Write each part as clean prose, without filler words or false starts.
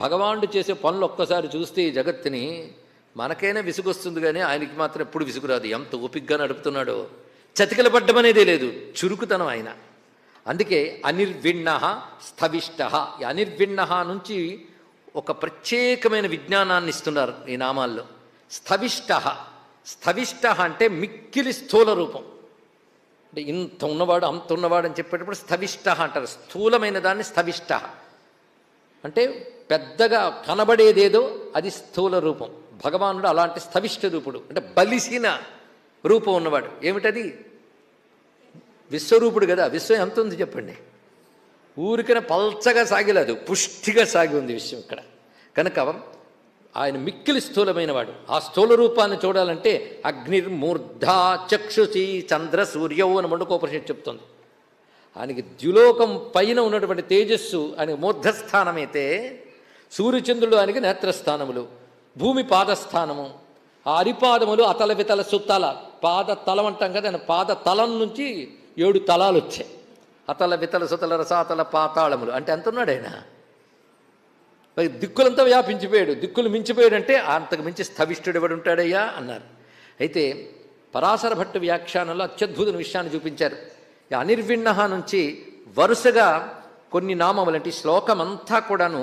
భగవానుడు చేసే పనులు ఒక్కసారి చూస్తే ఈ జగత్తుని మనకైనా విసుగొస్తుంది, కానీ ఆయనకి మాత్రం ఎప్పుడు విసుగురాదు. ఎంత ఓపిగ్గా నడుపుతున్నాడో. చతికిల పడ్డం అనేదే లేదు, చురుకుతనం ఆయన. అందుకే అనిర్విణ స్థవిష్ట. ఈ అనిర్విణ నుంచి ఒక ప్రత్యేకమైన విజ్ఞానాన్ని ఇస్తున్నారు ఈ నామాల్లో. స్థవిష్ట. స్థవిష్ట అంటే మిక్కిలి స్థూల రూపం. అంటే ఇంత ఉన్నవాడు అంత ఉన్నవాడు అని చెప్పేటప్పుడు స్థవిష్ట అంటారు. స్థూలమైన దాన్ని స్థవిష్ట అంటే పెద్దగా కనబడేదేదో అది స్థూల రూపం. భగవానుడు అలాంటి స్థవిష్ట రూపుడు, అంటే బలిసిన రూపం ఉన్నవాడు. ఏమిటది? విశ్వరూపుడు కదా. విశ్వం ఎంత ఉంది చెప్పండి? ఊరికనే పల్చగా సాగిలేదు, పుష్టిగా సాగి ఉంది విశ్వం ఇక్కడ. కనుక ఆయన మిక్కిలి స్థూలమైన వాడు. ఆ స్థూల రూపాన్ని చూడాలంటే అగ్నిర్మూర్ధా చక్షుషి చంద్ర సూర్యవు అని మండుకోపనిషత్తు చెప్తుంది. ఆయనకి ద్యులోకం పైన ఉన్నటువంటి తేజస్సు ఆయనకి మూర్ధస్థానమైతే, సూర్యచంద్రుడు ఆయనకి నేత్రస్థానములు, భూమి పాదస్థానము, ఆ అరిపాదములు అతల వితల సుత్తల. పాద తలం అంటాం కదా, ఆయన పాద తలం నుంచి 7 తలాలు వచ్చాయి. అతల వితల సుతల రసాతల పాతాళములు అంటే ఎంత ఉన్నాడు ఆయన? దిక్కులంతా వ్యాపించిపోయాడు. దిక్కులు మించిపోయాడు అంటే అంతకు మించి స్థవిష్ఠుడు ఎవడు ఉంటాడయ్యా అన్నారు. అయితే పరాశర భట్టు వ్యాఖ్యానంలో అత్యద్భుత విషయాన్ని చూపించారు. ఈ అనిర్విణ నుంచి వరుసగా కొన్ని నామములు అంటే శ్లోకం అంతా కూడాను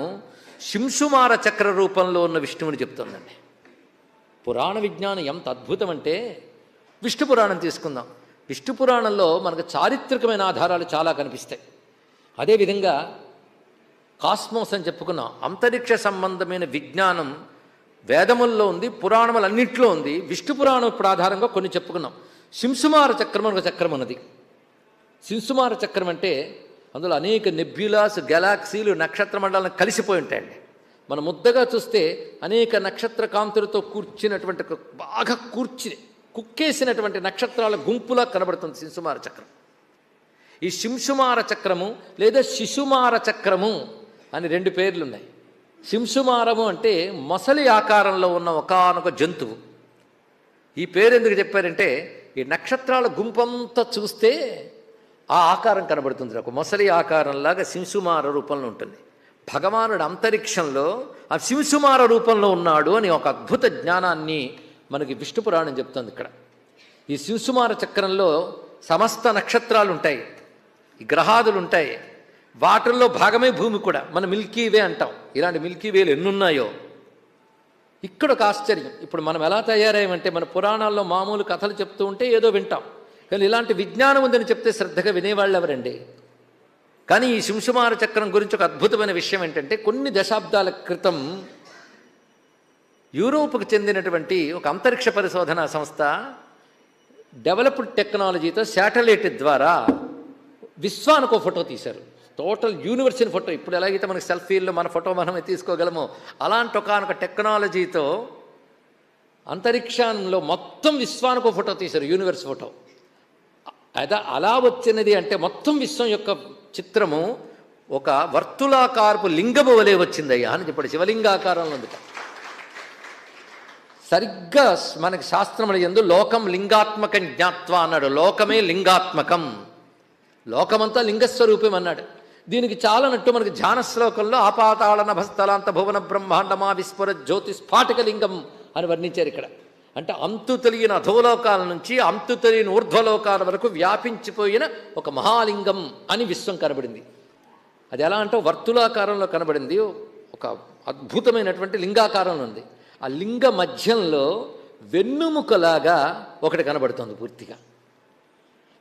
శింసుమార చక్ర రూపంలో ఉన్న విష్ణువుని చెప్తుందండి. పురాణ విజ్ఞానం ఎంత అద్భుతం అంటే, విష్ణు పురాణం తీసుకుందాం. విష్ణు పురాణంలో మనకు చారిత్రకమైన ఆధారాలు చాలా కనిపిస్తాయి. అదేవిధంగా కాస్మోస్ అని చెప్పుకున్నాం. అంతరిక్ష సంబంధమైన విజ్ఞానం వేదముల్లో ఉంది, పురాణములన్నింటిలో ఉంది. విష్ణు పురాణం ఇప్పుడు ఆధారంగా కొన్ని చెప్పుకున్నాం. శింసుమార చక్రం అని ఒక చక్రం ఉన్నది. శింసుమార చక్రం అంటే అందులో అనేక నెబ్యులాస్, గెలాక్సీలు, నక్షత్ర మండలాలను కలిసిపోయి ఉంటాయండి. మనం ముద్దగా చూస్తే అనేక నక్షత్ర కాంతులతో కూర్చున్నటువంటి బాగా కుక్కేసినటువంటి నక్షత్రాల గుంపులా కనబడుతుంది శింసుమార చక్రం. ఈ శింసుమార చక్రము లేదా శిశుమార చక్రము అని 2 పేర్లున్నాయి. శింసుమారము అంటే మొసలి ఆకారంలో ఉన్న ఒకానొక జంతువు. ఈ పేరు ఎందుకు చెప్పారంటే, ఈ నక్షత్రాల గుంపంతా చూస్తే ఆ ఆకారం కనబడుతుంది. ఒక మొసలి ఆకారంలాగా శింసుమార రూపంలో ఉంటుంది. భగవానుడు అంతరిక్షంలో ఆ శింసుమార రూపంలో ఉన్నాడు అని ఒక అద్భుత జ్ఞానాన్ని మనకి విష్ణు పురాణం చెప్తుంది. ఇక్కడ ఈ శింసుమార చక్రంలో సమస్త నక్షత్రాలు ఉంటాయి, ఈ గ్రహాదులు ఉంటాయి. వాటిల్లో భాగమే భూమి కూడా. మన మిల్కీవే అంటాం. ఇలాంటి మిల్కీవేలు ఎన్నున్నాయో. ఇక్కడ ఒక ఆశ్చర్యం. ఇప్పుడు మనం ఎలా తయారయ్యామంటే, మన పురాణాల్లో మామూలు కథలు చెప్తూ ఉంటే ఏదో వింటాం, కానీ ఇలాంటి విజ్ఞానం ఉందని చెప్తే శ్రద్ధగా వినేవాళ్ళు ఎవరండి? కానీ ఈ శింసుమార చక్రం గురించి ఒక అద్భుతమైన విషయం ఏంటంటే, కొన్ని దశాబ్దాల క్రితం యూరోప్కు చెందినటువంటి ఒక అంతరిక్ష పరిశోధనా సంస్థ డెవలప్డ్ టెక్నాలజీతో శాటిలైట్ ద్వారా విశ్వానికి ఒక ఫోటో తీశారు. Total universal photo. ఇప్పుడు ఎలాగైతే మనకి సెల్ఫీల్లో మన ఫోటో మనమే తీసుకోగలమో, అలాంటి ఒకనొక టెక్నాలజీతో అంతరిక్షంలో మొత్తం విశ్వానికి ఒక ఫోటో తీశారు, యూనివర్స్ ఫోటో. అలా వచ్చినది అంటే మొత్తం విశ్వం యొక్క చిత్రము ఒక వర్తులాకారపు లింగము వలె వచ్చిందయ్యా అని చెప్పాడు. శివలింగాకారంలో ఉంది. సరిగ్గా మనకి శాస్త్రముల యందు లోకం లింగాత్మకం జ్ఞాత్వ అన్నాడు. లోకమే లింగాత్మకం, లోకమంతా లింగస్వరూపం అన్నాడు. దీనికి చాలనట్టు మనకి ధ్యాన శ్లోకంలో ఆపాతాళ నభస్థలాంత భువన బ్రహ్మాండమా విస్ఫుర జ్యోతిస్ఫాటిక లింగం అని వర్ణించారు ఇక్కడ. అంటే అంతు తెలియని అధోలోకాల నుంచి అంతు తెలియని ఊర్ధ్వలోకాల వరకు వ్యాపించిపోయిన ఒక మహాలింగం అని విశ్వం కనబడింది. అది ఎలా అంటే వర్తులాకారంలో కనబడింది, ఒక అద్భుతమైనటువంటి లింగాకారంలో ఉంది. ఆ లింగ మధ్యంలో వెన్నుముకలాగా ఒకటి కనబడుతుంది పూర్తిగా.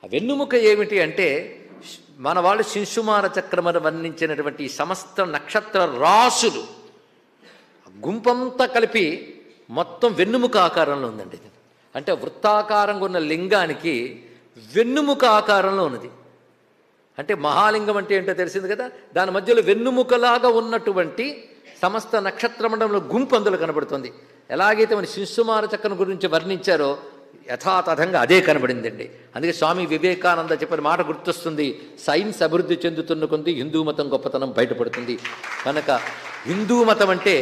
ఆ వెన్నుముక ఏమిటి అంటే, మన వాళ్ళు శింసుమార చక్రమని వర్ణించినటువంటి సమస్త నక్షత్ర రాసులు గుంపంతా కలిపి మొత్తం వెన్నుముక ఆకారంలో ఉందండి. అంటే వృత్తాకారంగా ఉన్న లింగానికి వెన్నుముక ఆకారంలో ఉన్నది. అంటే మహాలింగం అంటే ఏంటో తెలిసింది కదా. దాని మధ్యలో వెన్నుముకలాగా ఉన్నటువంటి సమస్త నక్షత్ర మండలంలో గుంపు అందులో కనబడుతుంది. ఎలాగైతే మన శింసుమార చక్రం గురించి వర్ణించారో యథాతథంగా అదే కనబడిందండి. అందుకే స్వామి వివేకానంద చెప్పిన మాట గుర్తొస్తుంది, సైన్స్ అభివృద్ధి చెందుతున్న కొద్ది హిందూ మతం గొప్పతనం బయటపడుతుంది. కనుక హిందూ మతం అంటే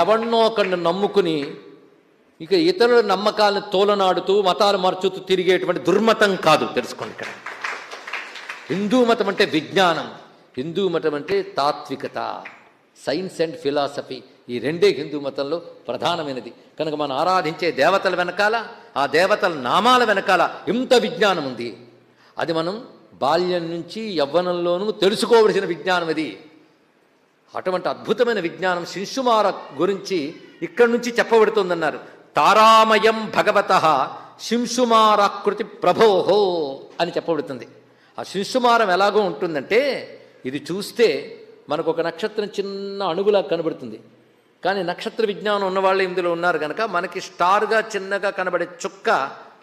ఎవన్నో ఒకరిని నమ్ముకుని ఇక ఇతరుల నమ్మకాలను తోలనాడుతూ మతాలు మార్చుతూ తిరిగేటువంటి దుర్మతం కాదు, తెలుసుకోండి. ఇక్కడ హిందూ మతం అంటే విజ్ఞానం, హిందూ మతం అంటే తాత్వికత, సైన్స్ అండ్ ఫిలాసఫీ, ఈ రెండే హిందూ మతంలో ప్రధానమైనది. కనుక మనం ఆరాధించే దేవతల వెనకాల, ఆ దేవతల నామాల వెనకాల ఇంత విజ్ఞానం ఉంది. అది మనం బాల్యం నుంచి యవ్వనంలోనూ తెలుసుకోవలసిన విజ్ఞానం ఇది. అటువంటి అద్భుతమైన విజ్ఞానం శింశుమార గురించి ఇక్కడి నుంచి చెప్పబడుతుందన్నారు. తారామయం భగవత శింశుమారాకృతి ప్రభోహో అని చెప్పబడుతుంది. ఆ శింశుమారం ఎలాగో ఉంటుందంటే, ఇది చూస్తే మనకు ఒక నక్షత్రం చిన్న అణుగులా కనబడుతుంది. కానీ నక్షత్ర విజ్ఞానం ఉన్నవాళ్ళు ఇందులో ఉన్నారు కనుక మనకి స్టార్గా చిన్నగా కనబడే చుక్క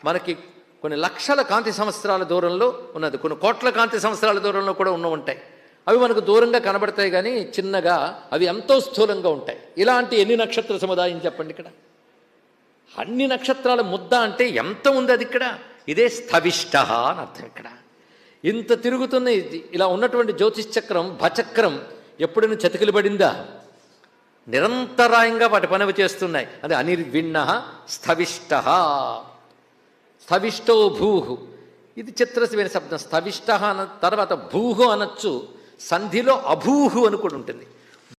మనకి కొన్ని లక్షల కాంతి సంవత్సరాల దూరంలో ఉన్నది, కొన్ని కోట్ల కాంతి సంవత్సరాల దూరంలో కూడా ఉంటాయి. అవి మనకు దూరంగా కనబడతాయి కానీ చిన్నగా, అవి ఎంతో స్థూలంగా ఉంటాయి. ఇలాంటి ఎన్ని నక్షత్ర సముదాయం చెప్పండి ఇక్కడ. అన్ని నక్షత్రాల ముద్ద అంటే ఎంత ఉంది అది ఇక్కడ. ఇదే స్థవిష్ట అని అర్థం. ఇక్కడ ఇంత తిరుగుతున్న ఇలా ఉన్నటువంటి జ్యోతిశ్చక్రం భచక్రం ఎప్పుడైనా చతికిలు పడిందా? నిరంతరాయంగా వాటి పనివి చేస్తున్నాయి. అది అనిర్విణ స్థవిష్ట. స్థవిష్టో భూహు, ఇది చిత్రమైన శబ్దం. స్థవిష్ట అన్న తర్వాత భూహు అనొచ్చు. సంధిలో అభూహు అని కూడా ఉంటుంది.